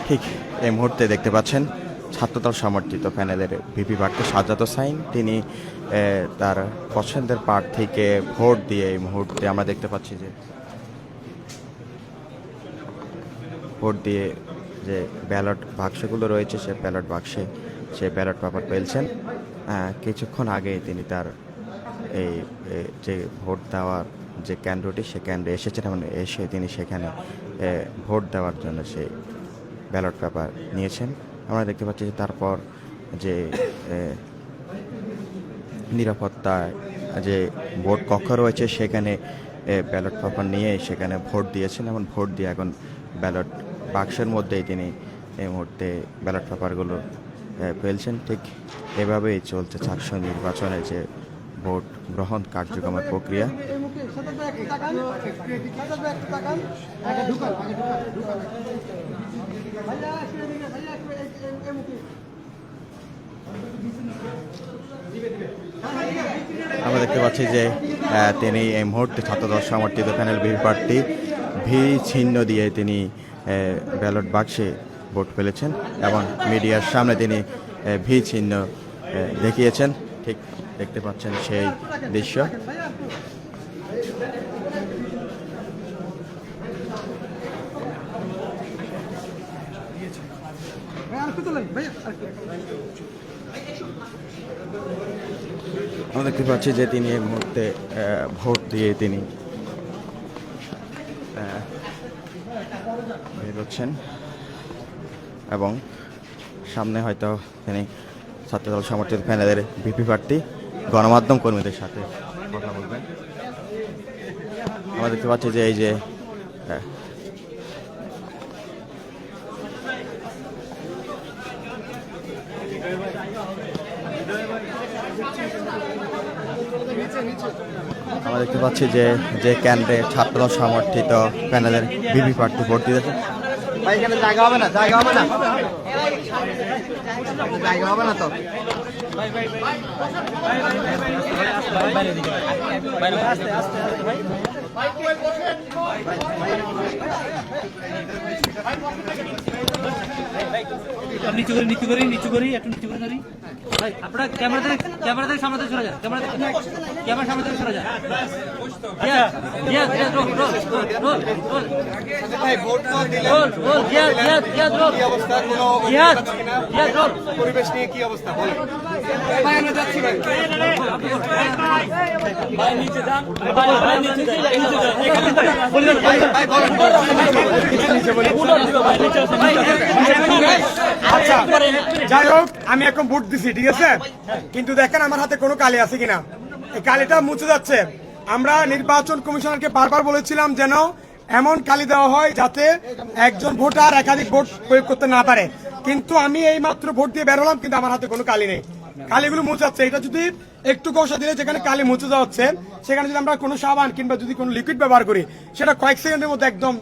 ঠিক এই মুহূর্তে দেখতে পাচ্ছেন ছাত্রদল সমর্থিত প্যানেলের ভিপি প্রার্থী সাজ্জাদ হোসাইন তিনি তার পছন্দের প্রার্থীকে ভোট দিয়ে এই মুহূর্তে আমরা দেখতে পাচ্ছি যে ভোট দিয়ে যে ব্যালট বাক্সগুলো রয়েছে সে ব্যালট বাক্সে সে ব্যালট পেপার পেয়েছেন। কিছুক্ষণ আগে তিনি তার এই যে ভোট দেওয়ার যে কেন্দ্রটি সে কেন্দ্রে এসেছেন এবং এসে তিনি সেখানে ভোট দেওয়ার জন্য সেই ব্যালট পেপার নিয়েছেন। আমরা দেখতে পাচ্ছি যে তারপর যে নিরাপত্তায় যে ভোট কক্ষ রয়েছে সেখানে ব্যালট পেপার নিয়ে সেখানে ভোট দিয়েছেন এবং ভোট দিয়ে এখন ব্যালট বাক্সের মধ্যেই তিনি এই মুহূর্তে ব্যালট পেপারগুলো ফেলছেন। ঠিক এভাবেই চলছে চারশো নির্বাচনের যে ভোট গ্রহণ কার্যক্রমের প্রক্রিয়া। আমরা দেখতে পাচ্ছি যে তিনি এই মুহূর্তে ছাত্রদল সমর্থিত প্যানেল ভিপি প্রার্থী ভি চিহ্ন দিয়ে তিনি ব্যালট বাক্সে ভোট ফেলেছেন এবং মিডিয়ার সামনে তিনি ভি চিহ্ন দেখিয়েছেন। ঠিক দেখতে পাচ্ছেন সেই দৃশ্য। আমরা দেখতে পাচ্ছি যে তিনি এই মুহূর্তে ভোট দিয়ে তিনি বেরোচ্ছেন এবং সামনে হয়তো তিনি ছাত্রদল সমর্থিত প্যানেলের ভিপি প্রার্থী গণমাধ্যম কর্মীদের সাথে কথা বলবেন। আমরা দেখতে পাচ্ছি যে এই যে আমরা দেখতে পাচ্ছি যে যে কেন্দ্রে ছাত্রদল সমর্থিত প্যানেলের ভিপি প্রার্থী ভোট দিয়েছে। ভাই এখানে জায়গা হবে না, জায়গা হবে না, জায়গা হবে না তো। নিচু করি একটু নিচু করে ধরি ভাই। আপনারা ক্যামেরাতে সামনে চলে যান, ক্যামেরা সামনে সরে যান। পরিবেশ নিয়ে কি অবস্থা বলেন? আচ্ছা যাই হোক, আমি এখন ভোট দিছি, ঠিক আছে, কিন্তু দেখেন আমার হাতে কোনো কালি আছে কিনা। এই কালিটা মুছে যাচ্ছে। আমরা নির্বাচন কমিশনারকে বারবার বলেছিলাম যেন এমন কালি দেওয়া হয় যাতে একজন ভোটার একাধিক ভোট প্রয়োগ করতে না পারে, কিন্তু আমি এই মাত্র ভোট দিয়ে বেরোলাম কিন্তু আমার হাতে কোনো কালি নেই। কালিগুলো মুছাচ্ছে। এটা যদি একটু কষা দিলে যেখানে কালি মুছে যাওয়া হচ্ছে সেখানে যদি আমরা কোনো সাবান কিংবা যদি কোনো লিকুইড ব্যবহার করি সেটা কয়েক সেকেন্ডের মধ্যে একদম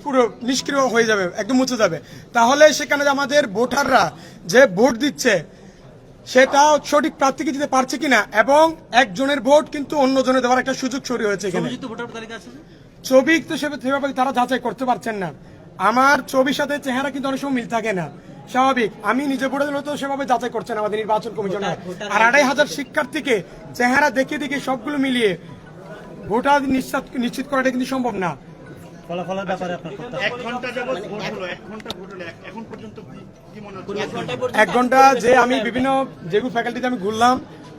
পুরো নিষ্ক্রিয় হয়ে যাবে, একদম মুছে যাবে। তাহলে সেখানে আমাদের ভোটাররা যে ভোট দিচ্ছে সেটা সঠিক প্রার্থীকে দিতে পারছে কিনা, এবং একজনের ভোট কিন্তু অন্য জনের দেওয়ার একটা সুযোগ সৃষ্টি হয়েছে। এখানে ছবি তো সেভাবে তারা যাচাই করতে পারছেন না। আমার ছবির সাথে চেহারা কিন্তু অনেক সময় মিল থাকে না, স্বাভাবিক। আমি নিজে ভোটে দিলে তো সেভাবে যাচাই করছেন আমাদের নির্বাচন কমিশনার। আর 2500 শিক্ষার্থীকে চেহারা দেখিয়ে দেখিয়ে সবগুলো মিলিয়ে ভোটার নিশ্চিত করাটা কিন্তু সম্ভব না। ফলাফলের ব্যাপারে আপনার 1 ঘন্টা যে আমি বিভিন্ন যেগুলো ফ্যাকাল্টিতে আমি ঘুরলাম,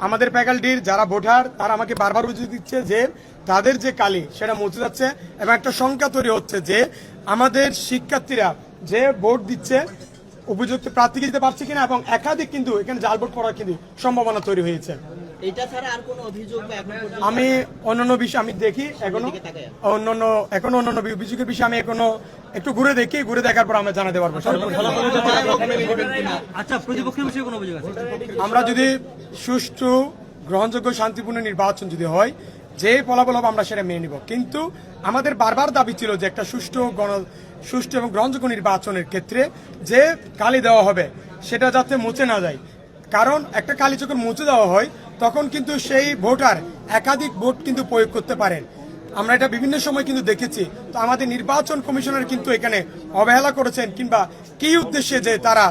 আমাদের ফ্যাকাল্টির যারা ভোটার তারা আমাকে বারবার বুঝিয়ে দিচ্ছে যে তাদের যে কালি সেটা মুছে যাচ্ছে, এবং একটা সংখ্যা তৈরি হচ্ছে যে আমাদের শিক্ষার্থীরা যে ভোট দিচ্ছে উপযুক্ত প্রার্থীকে দিতে পারছে কিনা, এবং একাধিক কিন্তু এখানে জাল ভোট করার কিন্তু সম্ভাবনা তৈরি হয়েছে। এটা ছাড়া আর কোনো অভিযোগ বা এখন পর্যন্ত আমি অন্যান্য বিষয় আমি দেখি এখনো অন্যান্য অভিযোগের বিষয়ে আমি এখনো একটু ঘুরে দেখি, ঘুরে দেখার পর আমরা জানাতে পারবো। আচ্ছা, প্রতিপক্ষের বিষয়ে কোনো অভিযোগ আছে? আমরা যদি সুষ্ঠু গ্রহণযোগ্য শান্তিপূর্ণ নির্বাচন যদি হয়, যে ফলাফল হবে আমরা সেটা মেনে নিব, কিন্তু আমাদের বারবার দাবি ছিল যে একটা সুষ্ঠু এবং গ্রহণযোগ্য নির্বাচনের ক্ষেত্রে যে কালি দেওয়া হবে সেটা যাতে মুছে না যায়। কারণ একটা কালি যখন মুছে দেওয়া হয় তখন কিন্তু সেই ভোটার একাধিক ভোট কিন্তু প্রয়োগ করতে পারেন। আমরা এটা বিভিন্ন সময় কিন্তু দেখেছি। তো আমাদের নির্বাচন কমিশনার কিন্তু এখানে অবহেলা করেছেন, কিংবা কি উদ্দেশ্যে যে তারা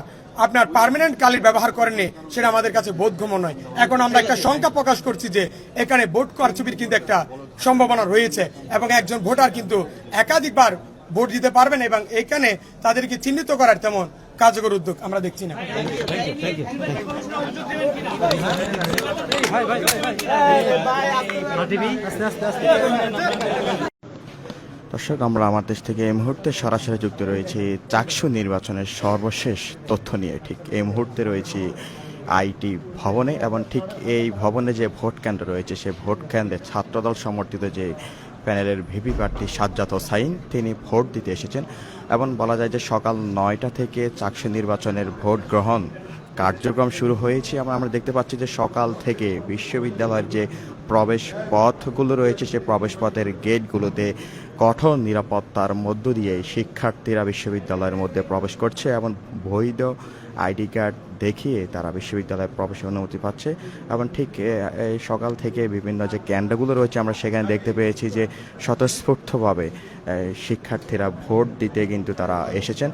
আপনার পার্মানেন্ট কালির ব্যবহার করেননি সেটা আমাদের কাছে বোধগম্য নয়। এখন আমরা একটা শঙ্কা প্রকাশ করছি যে এখানে ভোট কারচুপির কিন্তু একটা সম্ভাবনা রয়েছে এবং একজন ভোটার কিন্তু একাধিকবার ভোট দিতে পারবেন এবং এখানে তাদেরকে চিহ্নিত করার তেমন কার্যকর উদ্যোগ আমরা দেখছি না। দর্শক, আমরা আমার দেশ থেকে এই মুহূর্তে সরাসরি যুক্ত রয়েছি চাকসু নির্বাচনের সর্বশেষ তথ্য নিয়ে। ঠিক এই মুহূর্তে রয়েছি আইটি ভবনে এবং ঠিক এই ভবনে যে ভোট কেন্দ্র রয়েছে সেই ভোট কেন্দ্রে ছাত্রদল সমর্থিত যে প্যানেলের ভিপি প্রার্থী সাজ্জাদ হোসাইন তিনি ভোট দিতে এসেছেন এবং বলা যায় যে সকাল 9টা থেকে চাকসু নির্বাচনের ভোট গ্রহণ কার্যক্রম শুরু হয়েছে এবং আমরা দেখতে পাচ্ছি যে সকাল থেকে বিশ্ববিদ্যালয়ের যে প্রবেশ পথগুলো রয়েছে সেই প্রবেশ পথের গেটগুলোতে কঠোর নিরাপত্তার মধ্য দিয়ে শিক্ষার্থীরা বিশ্ববিদ্যালয়ের মধ্যে প্রবেশ করছে এবং বৈধ আইডি কার্ড দেখিয়ে তারা বিশ্ববিদ্যালয়ে প্রবেশের অনুমতি পাচ্ছে। এবং ঠিক এই সকাল থেকে বিভিন্ন যে কেন্দ্রগুলো রয়েছে আমরা সেখানে দেখতে পেয়েছি যে স্বতঃস্ফূর্তভাবে শিক্ষার্থীরা ভোট দিতে কিন্তু তারা এসেছেন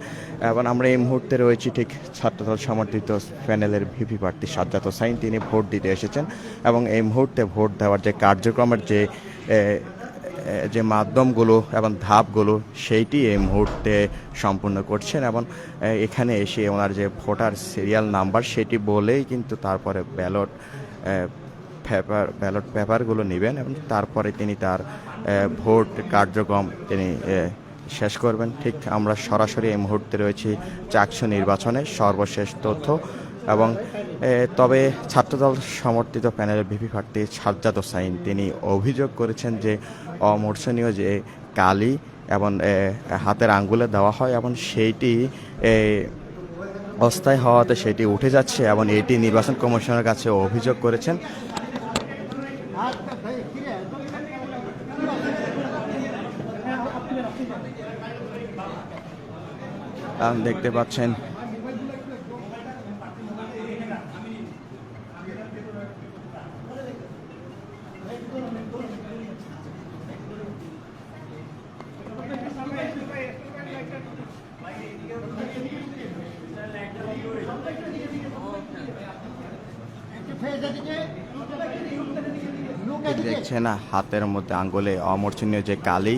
এবং আমরা এই মুহূর্তে রয়েছি ঠিক ছাত্রদল সমর্থিত প্যানেলের ভিপি প্রার্থী সাজ্জাদ হোসাইন তিনি ভোট দিতে এসেছেন এবং এই মুহূর্তে ভোট দেওয়ার যে কার্যক্রমের যে মাধ্যমগুলো এবং ধাপগুলো সেইটি এই মুহূর্তে সম্পূর্ণ করছেন এবং এখানে এসে ওনার যে ভোটার সিরিয়াল নাম্বার সেটি বলেই কিন্তু তারপরে ব্যালট পেপারগুলো নেবেন এবং তারপরে তিনি তার ভোট কার্যক্রম তিনি শেষ করবেন। ঠিক আমরা সরাসরি এই মুহূর্তে রয়েছি চাকসু নির্বাচনের সর্বশেষ তথ্য এবং তবে ছাত্রদল সমর্থিত প্যানেলের ভিপি প্রার্থী সাজ্জাদ হোসাইন তিনি অভিযোগ করেছেন যে অমর্ষণীয় যে কালি এবং হাতের আঙ্গুলে দেওয়া হয় এবং সেইটি অস্থায়ী হওয়াতে সেটি উঠে যাচ্ছে এবং এটি নির্বাচন কমিশনের কাছে অভিযোগ করেছেন। দেখতে পাচ্ছেন দেখছেন হাতের মধ্যে আঙ্গুলে অমর্ষণীয় যে কালি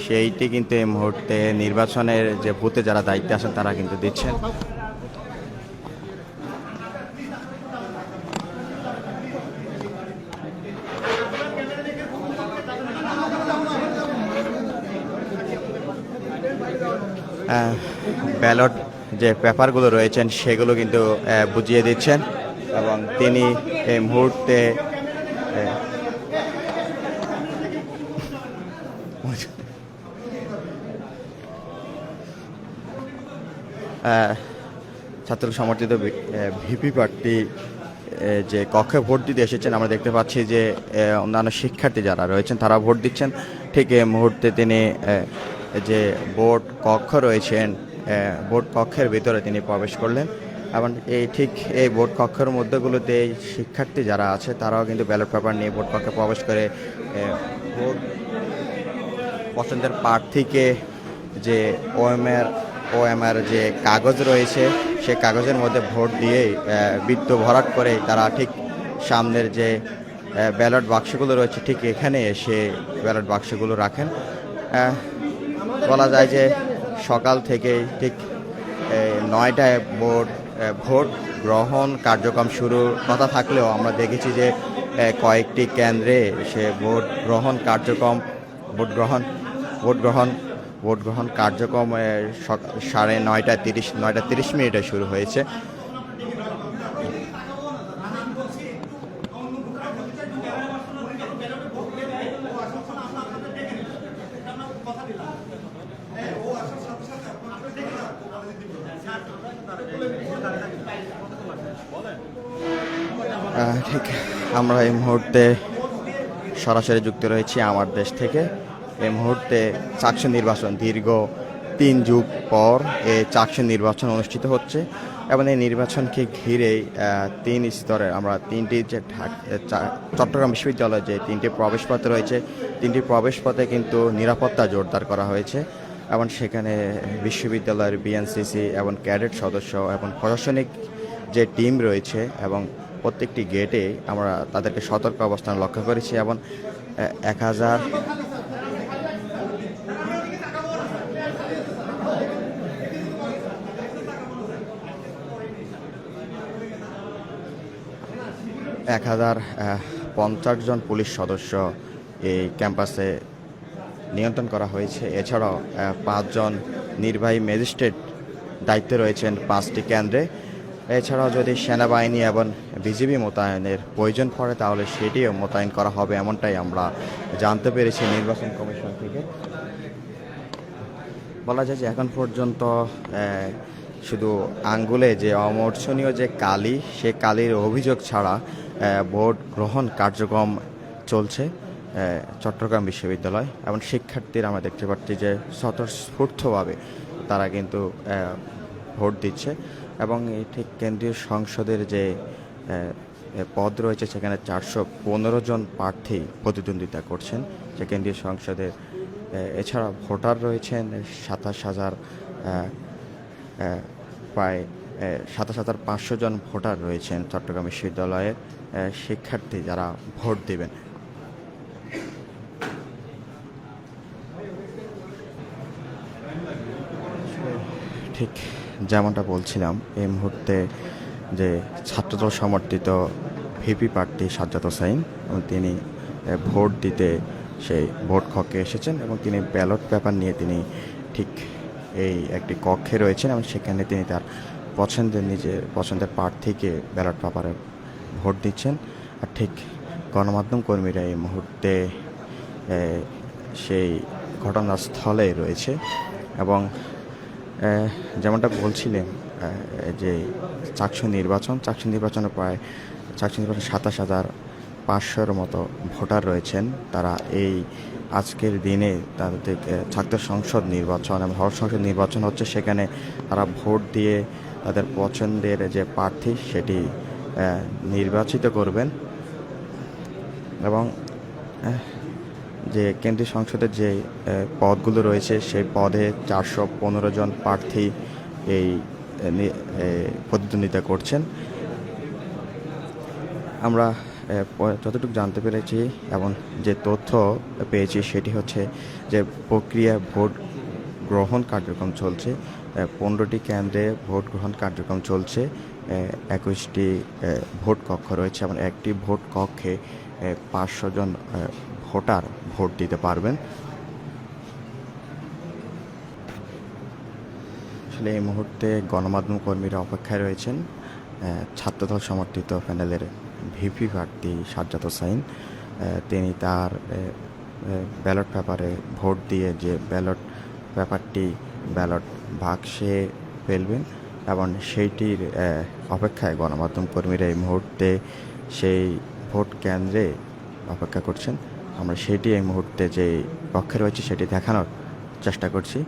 সেইটি কিন্তু এই মুহূর্তে নির্বাচনের যে বুথে যারা দায়িত্বে আছেন তারা কিন্তু দিচ্ছেন। ব্যালট যে পেপারগুলো রয়েছেন সেগুলো কিন্তু বুঝিয়ে দিচ্ছেন এবং তিনি এই মুহূর্তে ছাত্র সমর্থিত ভিপি প্রার্থী যে কক্ষে ভোট দিতে এসেছেন আমরা দেখতে পাচ্ছি যে অন্যান্য শিক্ষার্থী যারা রয়েছেন তারা ভোট দিচ্ছেন। ঠিক এই মুহূর্তে তিনি যে ভোট কক্ষ রয়েছেন ভোট কক্ষের ভিতরে তিনি প্রবেশ করলেন এবং এই ভোট কক্ষের মধ্যেগুলোতে শিক্ষার্থী যারা আছে তারাও কিন্তু ব্যালট পেপার নিয়ে ভোট কক্ষে প্রবেশ করে ভোট পছন্দের প্রার্থীকে যে ওএমআর যে কাগজ রয়েছে সেই কাগজের মধ্যে ভোট দিয়েই বৃত্ত ভরাট করে তারা ঠিক সামনের যে ব্যালট বাক্সগুলো রয়েছে ঠিক এখানে এসে ব্যালট বাক্সগুলো রাখেন। বলা যায় যে সকাল থেকে ঠিক 9টায় ভোট গ্রহণ কার্যক্রম শুরুর কথা থাকলেও আমরা দেখেছি যে কয়েকটি কেন্দ্রে সে ভোট গ্রহণ কার্যক্রম 9:30 শুরু হয়েছে। ঠিক আমরা এই মুহূর্তে সরাসরি যুক্ত রয়েছি আমার দেশ থেকে। এই মুহূর্তে চাকসু নির্বাচন দীর্ঘ 3 যুগ পর এই চাকসুর নির্বাচন অনুষ্ঠিত হচ্ছে এবং এই নির্বাচনকে ঘিরেই 3 স্তরে আমরা 3টি যে চট্টগ্রাম বিশ্ববিদ্যালয়ে যে 3টি প্রবেশপথ রয়েছে 3টি প্রবেশপথে কিন্তু নিরাপত্তা জোরদার করা হয়েছে এবং সেখানে বিশ্ববিদ্যালয়ের বিএনসিসি এবং ক্যাডেট সদস্য এবং প্রশাসনিক যে টিম রয়েছে এবং প্রত্যেকটি গেটে আমরা তাদেরকে সতর্ক অবস্থান লক্ষ্য করেছি এবং 1050 জন পুলিশ সদস্য এই ক্যাম্পাসে নিয়ন্ত্রণ করা হয়েছে। এছাড়াও 5 জন নির্বাহী ম্যাজিস্ট্রেট দায়িত্বে রয়েছেন 5টি কেন্দ্রে। এছাড়াও যদি সেনাবাহিনী এবং বিজিবি মোতায়েনের প্রয়োজন পড়ে তাহলে সেটিও মোতায়েন করা হবে, এমনটাই আমরা জানতে পেরেছি নির্বাচন কমিশন থেকে। বলা যায় যে এখন পর্যন্ত শুধু আঙ্গুলে যে অমর্ষণীয় যে কালি, সে কালির অভিযোগ ছাড়া ভোট গ্রহণ কার্যক্রম চলছে চট্টগ্রাম বিশ্ববিদ্যালয় এবং শিক্ষার্থীরা আমরা দেখতে পাচ্ছি যে স্বতঃস্ফূর্তভাবে তারা কিন্তু ভোট দিচ্ছে এবং এই ঠিক কেন্দ্রীয় সংসদের যে পদ রয়েছে সেখানে 415 জন প্রার্থী প্রতিদ্বন্দ্বিতা করছেন যে কেন্দ্রীয় সংসদের। এছাড়া ভোটার রয়েছেন 27,000 প্রায় 27,500 জন ভোটার রয়েছেন চট্টগ্রাম বিশ্ববিদ্যালয়ের শিক্ষার্থী যারা ভোট দেবেন। ঠিক যেমনটা বলছিলাম, এই মুহূর্তে যে ছাত্রদল সমর্থিত ভিপি প্রার্থী সাজ্জাদ হোসাইন এবং তিনি ভোট দিতে সেই ভোট কক্ষে এসেছেন এবং তিনি ব্যালট পেপার নিয়ে তিনি ঠিক এই একটি কক্ষে রয়েছেন এবং সেখানে তিনি তার নিজের পছন্দের প্রার্থীকে ব্যালট পেপারে ভোট দিচ্ছেন। আর ঠিক গণমাধ্যম কর্মীরা এই মুহূর্তে সেই ঘটনাস্থলে রয়েছে এবং যেমনটা বলছিলেন যে চাকসু নির্বাচনে প্রায় 27,500-র মতো ভোটার রয়েছেন। তারা এই আজকের দিনে তাদের ছাত্র সংসদ নির্বাচন এবং হল সংসদ নির্বাচন হচ্ছে, সেখানে তারা ভোট দিয়ে তাদের পছন্দের যে প্রার্থী সেটি নির্বাচিত করবেন এবং যে কেন্দ্রীয় সংসদের যে পদগুলো রয়েছে সেই পদে 415 জন প্রার্থী এই প্রতিদ্বন্দ্বিতা করছেন। আমরা যতটুকু জানতে পেরেছি এবং যে তথ্য পেয়েছি সেটি হচ্ছে যে প্রক্রিয়া ভোট গ্রহণ কার্যক্রম চলছে, 15টি কেন্দ্রে ভোট গ্রহণ কার্যক্রম চলছে, 21টি ভোট কক্ষ রয়েছে এবং একটি ভোট কক্ষে 500 জন ভোটার ভোট দিতে পারবেন। আসলে এই মুহূর্তে গণমাধ্যম কর্মীরা অপেক্ষায় রয়েছেন ছাত্রদল সমর্থিত প্যানেলের ভিপি প্রার্থী সাজ্জাদ হোসাইন। তিনি তার ব্যালট পেপারে ভোট দিয়ে যে ব্যালট পেপারটি ব্যালট বাক্সে ফেলবেন এবং সেইটির অপেক্ষায় গণমাধ্যম কর্মীরা এই মুহূর্তে সেই ভোট কেন্দ্রে অপেক্ষা করছেন। আমরা সেটি এই মুহূর্তে যে কক্ষে রয়েছে সেটি দেখানোর চেষ্টা করছি।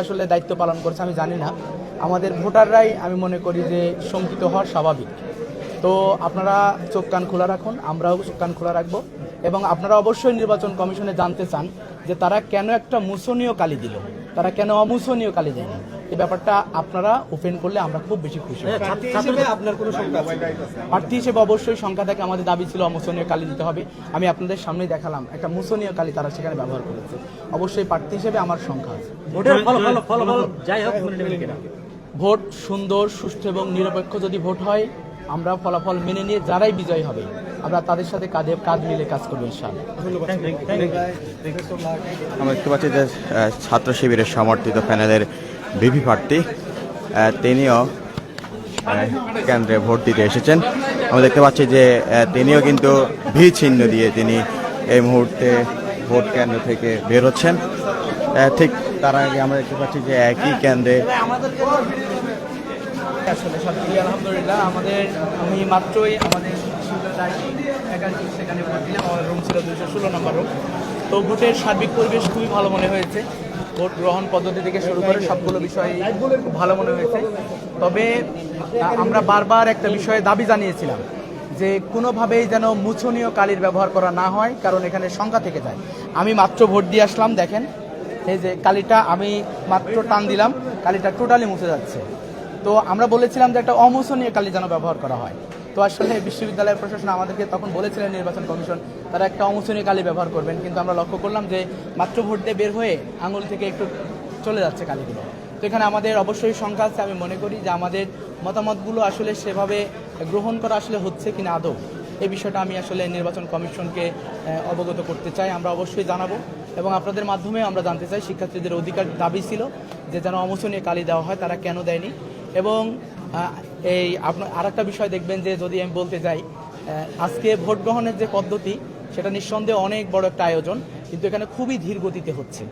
আসলে দায়িত্ব পালন করছে আমি জানি না। আমাদের ভোটাররাই আমি মনে করি যে শঙ্কিত হওয়ার স্বাভাবিক। তো আপনারা চোখ কান খোলা রাখুন, আমরাও চোখ কান খোলা রাখবো। এবং আপনারা অবশ্যই নির্বাচন কমিশনে জানতে চান যে তারা কেন একটা মুছনীয় কালি দিল, তারা কেন অমুছনীয় কালি দেয়নি। এই ব্যাপারটা আপনারা ওপেন করলে আমরা খুব বেশি খুশি হব। আপনার কোনো সংখ্যা আছে? প্রার্থী হিসেবে অবশ্যই সংখ্যা থেকে আমাদের দাবি ছিল অমুছনীয় কালি দিতে হবে। আমি আপনাদের সামনে দেখালাম একটা মুছনীয় কালি তারা সেখানে ব্যবহার করেছে। অবশ্যই প্রার্থী হিসেবে আমার সংখ্যা আছে। ভোটের ফলাফল যাই হোক মেনে নেবেন কিনা? ভোট সুন্দর, সুষ্ঠু এবং নিরপেক্ষ যদি ভোট হয়, আমরা ফলাফল মেনে নিয়ে যারাই বিজয়ী হবে আমরা তাদের সাথে কাঁধে কাঁধ মিলে কাজ করবো ইনশাআল্লাহ। আমরা দেখতে পাচ্ছি যে ছাত্র শিবিরের সমর্থিত প্যানেলের ভিপি প্রার্থী তিনিও কেন্দ্রে ভোট দিতে এসেছেন। আমরা দেখতে পাচ্ছি যে তিনিও কিন্তু ভি চিহ্ন দিয়ে তিনি এই মুহূর্তে ভোট কেন্দ্র থেকে বের হচ্ছেন। ঠিক তার আগে আমরা দেখতে পাচ্ছি যে একই কেন্দ্রে আসলে সব দিকে আলহামদুলিল্লাহ আমি মাত্রই আমাদের সেখানে ভোট দিলাম। আমার রুম ছিল 216 নম্বর রুম। তো ভোটের সার্বিক পরিবেশ খুবই ভালো মনে হয়েছে। ভোট গ্রহণ পদ্ধতি থেকে শুরু করে সবগুলো বিষয় খুব ভালো মনে হয়েছে। তবে আমরা বারবার একটা বিষয়ে দাবি জানিয়েছিলাম যে কোনোভাবেই যেন মুছনীয় কালির ব্যবহার করা না হয়, কারণ এখানে সংখ্যা থেকে যায়। আমি মাত্র ভোট দিয়ে আসলাম, দেখেন এই যে কালিটা আমি মাত্র টান দিলাম, কালিটা টোটালি মুছে যাচ্ছে। তো আমরা বলেছিলাম যে একটা অমুছনীয় কালি যেন ব্যবহার করা হয়। তো আসলে বিশ্ববিদ্যালয়ের প্রশাসন আমাদেরকে তখন বলেছিলেন, নির্বাচন কমিশন তারা একটা অমুছনীয় কালি ব্যবহার করবেন, কিন্তু আমরা লক্ষ্য করলাম যে মাত্র ভোট দিয়ে বের হয়ে আঙুল থেকে একটু চলে যাচ্ছে কালিগুলো। তো এখানে আমাদের অবশ্যই সংখ্যা আছে। আমি মনে করি যে আমাদের মতামতগুলো আসলে সেভাবে গ্রহণ করা আসলে হচ্ছে কিনা আদৌ, এই বিষয়টা আমি আসলে নির্বাচন কমিশনকে অবগত করতে চাই। আমরা অবশ্যই জানাবো এবং আপনাদের মাধ্যমে আমরা জানতে চাই শিক্ষার্থীদের অধিকার দাবি ছিল যে যেন অমুছনীয় কালি দেওয়া হয়, তারা কেন দেয়নি। এবং এই আপনার আরেকটা বিষয় দেখবেন যে যদি আমি বলতে যাই, আজকে ভোট গ্রহণের যে পদ্ধতি সেটা নিঃসন্দেহে অনেক বড় একটা আয়োজন, কিন্তু এখানে খুবই ধীর গতিতে হচ্ছে।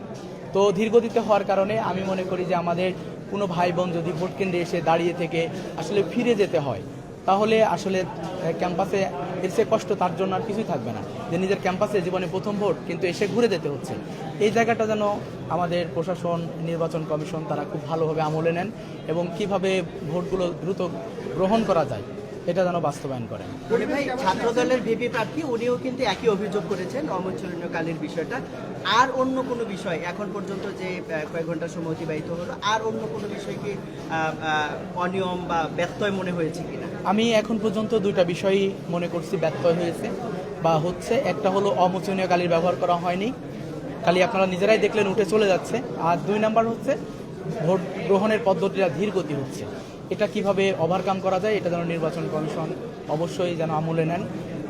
তো ধীর গতিতে হওয়ার কারণে আমি মনে করি যে আমাদের কোনো ভাই বোন যদি ভোট কেন্দ্রে এসে দাঁড়িয়ে থেকে আসলে ফিরে যেতে হয়, তাহলে আসলে ক্যাম্পাসে এসে কষ্ট তার জন্য আর কিছুই থাকবে না, যে নিজের ক্যাম্পাসে জীবনে প্রথম ভোট কিন্তু এসে ঘুরে যেতে হচ্ছে। এই জায়গাটা যেন আমাদের প্রশাসন, নির্বাচন কমিশন তারা খুব ভালোভাবে আমলে নেন এবং কিভাবে ভোটগুলো দ্রুত গ্রহণ করা যায় এটা যেন বাস্তবায়ন করেন। ভাই, ছাত্র দলের ভিপি প্রার্থী উনিও কিন্তু একই অভিযোগ করেছেন অমুছনীয় কালির বিষয়টা। আর অন্য কোনো বিষয় এখন পর্যন্ত যে কয়েক ঘন্টার সময় অতিবাহিত হলো, আর অন্য কোনো বিষয় কি অনিয়ম বা ব্যত্যয় মনে হয়েছে কিনা? আমি এখন পর্যন্ত দুইটা বিষয়ই মনে করছি ব্যত্যয় হয়েছে বা হচ্ছে। একটা হলো অমোচনীয় কালির ব্যবহার করা হয়নি, কালি আপনারা নিজেরাই দেখলেন উঠে চলে যাচ্ছে। আর দুই নাম্বার হচ্ছে ভোট গ্রহণের পদ্ধতিটা ধীর গতি হচ্ছে। এটা কিভাবে ওভারকাম করা যায় এটা যেন নির্বাচন কমিশন অবশ্যই যেন আমলে নেন।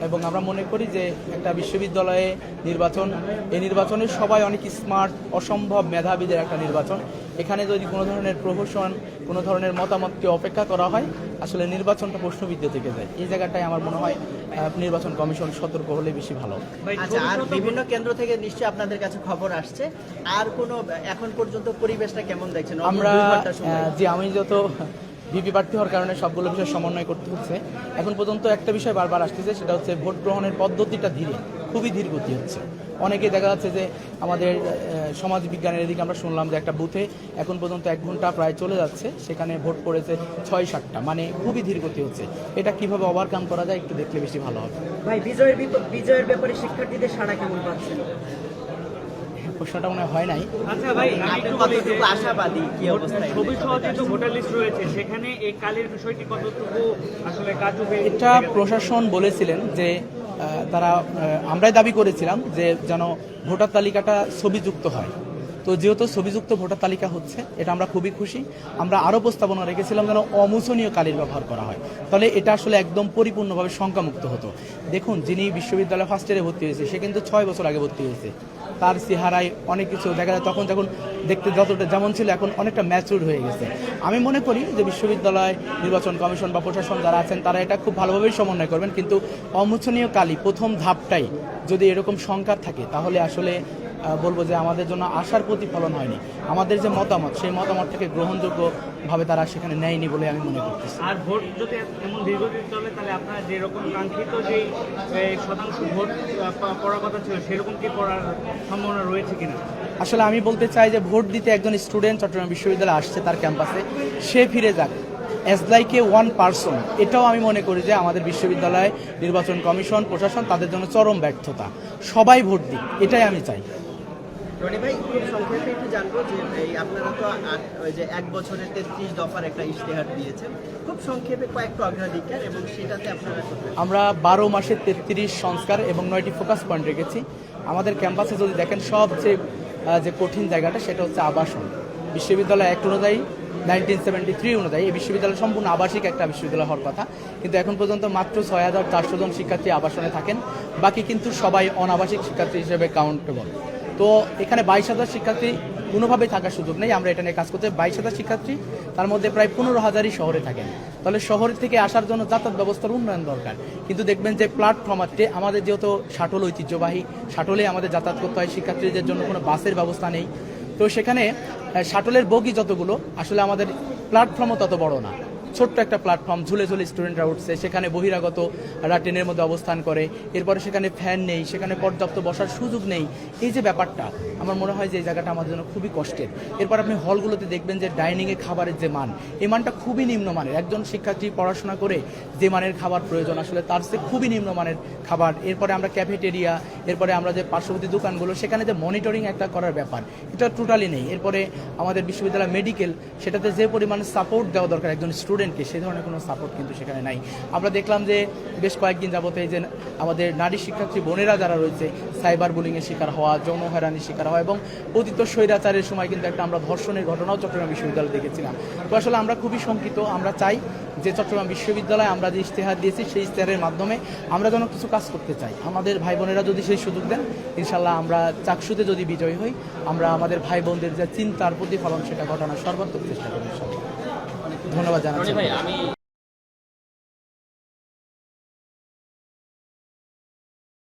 এবং আমরা মনে করি যে একটা বিশ্ববিদ্যালয়ে নির্বাচন, এই নির্বাচনের সবাই অনেক স্মার্ট, অসম্ভব মেধাবীদের একটা নির্বাচন। এখানে যদি কোনো ধরনের প্রহসন, কোনো ধরনের মতামতকে অপেক্ষা করা হয়, আসলে নির্বাচনটা প্রশ্নবিদ্ধ থেকে যায়। এই জায়গাটায় আমার মনে হয় নির্বাচন কমিশন সতর্ক হলে বেশি ভালো। আচ্ছা, আর বিভিন্ন কেন্দ্র থেকে নিশ্চয়ই আপনাদের কাছে খবর আসছে, আর কোনো এখন পর্যন্ত পরিবেশটা কেমন দেখছেন? আমরা যে আমি যত ভিপি প্রার্থী হওয়ার কারণে সবগুলো বিষয় সমন্বয় করতে হচ্ছে। এখন পর্যন্ত একটা বিষয় বারবার আসতেছে, সেটা হচ্ছে ভোট গ্রহণের পদ্ধতিটা খুবই ধীর গতি হচ্ছে। অনেকে দেখা যাচ্ছে যে আমাদের সমাজ বিজ্ঞানের এদিকে আমরা শুনলাম যে একটা বুথে এখন পর্যন্ত 1 ঘন্টা প্রায় চলে যাচ্ছে, সেখানে ভোট পড়েছে 6-7টা, মানে খুবই ধীর গতি হচ্ছে। এটা কিভাবে ওভারকাম করা যায় একটু দেখলে বেশি ভালো হবে। ভাই, বিজয়ের ব্যাপারে শিক্ষার্থীদের সাড়া কেমন পাচ্ছেন? প্রশ্নটা মনে হয় নাই। আচ্ছা ভাই, কতটুকু আশাবাদী, কি অবস্থা? ভবিষ্যতে যেহেতু ভোটার লিস্ট রয়েছে, সেখানে এই কালের বিষয়টি কতটুকু আসলে কার্যকরী? এটা প্রশাসন বলেছিলেন যে তারা আমরাই দাবি করেছিলাম যে যেন ভোটার তালিকাটা ছবিযুক্ত হয়। তো যেহেতু ছবিযুক্ত ভোটার তালিকা হচ্ছে, এটা আমরা খুবই খুশি। আমরা আরও প্রস্তাবনা রেখেছিলাম যেন অমোচনীয় কালির ব্যবহার করা হয়, তাহলে এটা আসলে একদম পরিপূর্ণভাবে শঙ্কামুক্ত হতো। দেখুন, যিনি বিশ্ববিদ্যালয়ে ফার্স্ট ইয়ারে ভর্তি হয়েছে সে কিন্তু 6 বছর আগে ভর্তি হয়েছে। তার চেহারায় অনেক কিছু দেখা যায়, তখন যখন দেখতে যতটা যেমন ছিল এখন অনেকটা ম্যাচুর হয়ে গেছে। আমি মনে করি যে বিশ্ববিদ্যালয়, নির্বাচন কমিশন বা প্রশাসন যারা আছেন তারা এটা খুব ভালোভাবেই সমন্বয় করবেন, কিন্তু অমোচনীয় কালি প্রথম ধাপটাই যদি এরকম শঙ্কা থাকে, তাহলে আসলে বলবো যে আমাদের জন্য আশার প্রতিফলন হয়নি। আমাদের যে মতামত, সেই মতামতটাকে গ্রহণযোগ্যভাবে তারা সেখানে নেয়নি বলে আমি মনে করতেছি। আর ভোট যদি এমন দীর্ঘদিন চলে, তাহলে আপনার যেরকম কাঙ্ক্ষিত যে শতাংশ ভোট পড়ার কথা ছিল, সেরকম কি পড়ার সম্ভাবনা রয়েছে কিনা? আসলে আমি বলতে চাই যে ভোট দিতে একজন স্টুডেন্ট চট্টগ্রাম বিশ্ববিদ্যালয়ে আসছে তার ক্যাম্পাসে, সে ফিরে যাক, as like a one person, এটাও আমি মনে করি যে আমাদের বিশ্ববিদ্যালয় নির্বাচন কমিশন প্রশাসন তাদের জন্য চরম ব্যর্থতা। সবাই ভোট দিক, এটাই আমি চাই। রনি ভাই, খুব সংক্ষেপে একটু জানবো যে এই আপনারা তো ওই যে 1 বছরের 33 দফার একটা ইশতেহার দিয়েছেন, খুব সংক্ষেপে কয়েকটা অগ্রাধিকার এবং সেটাতে আপনারা আমরা 12 মাসে 33 সংস্কার এবং 9টি ফোকাস পয়েন্ট রেখেছি। আমাদের ক্যাম্পাসে যদি দেখেন সবচেয়ে যে কঠিন জায়গাটা সেটা হচ্ছে আবাসন। বিশ্ববিদ্যালয় অ্যাক্ট অনুযায়ী 1973 অনুযায়ী এই বিশ্ববিদ্যালয় সম্পূর্ণ আবাসিক একটা বিশ্ববিদ্যালয় হওয়ার কথা, কিন্তু এখন পর্যন্ত মাত্র 6400 জন শিক্ষার্থী আবাসনে থাকেন, বাকি কিন্তু সবাই অনাবাসিক শিক্ষার্থী হিসেবে কাউন্টেবল। তো এখানে 22,000 শিক্ষার্থী কোনোভাবেই থাকার সুযোগ নেই। আমরা এটা নিয়ে কাজ করতে 22,000 শিক্ষার্থী, তার মধ্যে প্রায় 15,000ই শহরে থাকেন। তাহলে শহর থেকে আসার জন্য যাতায়াত ব্যবস্থার উন্নয়ন দরকার। কিন্তু দেখবেন যে প্ল্যাটফর্ম আছে, আমাদের যেহেতু শাটল ঐতিহ্যবাহী, শাটলে আমাদের যাতায়াত করতে হয়, শিক্ষার্থীদের জন্য কোনো বাসের ব্যবস্থা নেই। তো সেখানে শাটলের বগি যতগুলো, আসলে আমাদের প্ল্যাটফর্মও তত বড় না, ছোট্ট একটা প্ল্যাটফর্ম, ঝুলে ঝুলে স্টুডেন্টরা উঠছে, সেখানে বহিরাগতরা ট্রেনের মধ্যে অবস্থান করে, এরপরে সেখানে ফ্যান নেই, সেখানে পর্যাপ্ত বসার সুযোগ নেই। এই যে ব্যাপারটা, আমার মনে হয় যে এই জায়গাটা আমাদের জন্য খুবই কষ্টের। এরপর আপনি হলগুলোতে দেখবেন যে ডাইনিংয়ে খাবারের যে মান, এই মানটা খুবই নিম্নমানের। একজন শিক্ষার্থী পড়াশোনা করে যে মানের খাবার প্রয়োজন, আসলে তার চেয়ে খুবই নিম্নমানের খাবার। এরপরে আমরা ক্যাফেটেরিয়া, এরপরে আমরা যে পার্শ্ববর্তী দোকানগুলো, সেখানে যে মনিটরিং একটা করার ব্যাপার, এটা টোটালি নেই। এরপরে আমাদের বিশ্ববিদ্যালয় মেডিকেল, সেটাতে যে পরিমাণে সাপোর্ট দেওয়া দরকার একজন স্টুডেন্টকে, সেই ধরনের কোনো সাপোর্ট কিন্তু সেখানে নাই। আমরা দেখলাম যে বেশ কয়েকদিন যাবতে এই যে আমাদের নারী শিক্ষার্থী বোনেরা যারা রয়েছে, সাইবার বুলিংয়ের শিকার হওয়া, যৌন হয়রানির শিকার হওয়া, এবং অতীত স্বৈরাচারের সময় কিন্তু একটা আমরা ধর্ষণের ঘটনাও চট্টগ্রাম বিশ্ববিদ্যালয়ে দেখেছিলাম। তো আসলে আমরা খুবই শঙ্কিত। আমরা চাই যে চট্টগ্রাম বিশ্ববিদ্যালয়ে আমরা যে ইশতেহার দিয়েছি, সেই ইশতেহারের মাধ্যমে আমরা যেন কিছু কাজ করতে চাই। আমাদের ভাই বোনেরা যদি সেই সুযোগ দেন, ইনশাল্লাহ আমরা চাকসুতে যদি বিজয়ী হই, আমরা আমাদের ভাই বোনদের যে চিন্তার প্রতিফলন সেটা ঘটানোর সর্বাত্মক চেষ্টা করি। ধন্যবাদ জানাচ্ছি।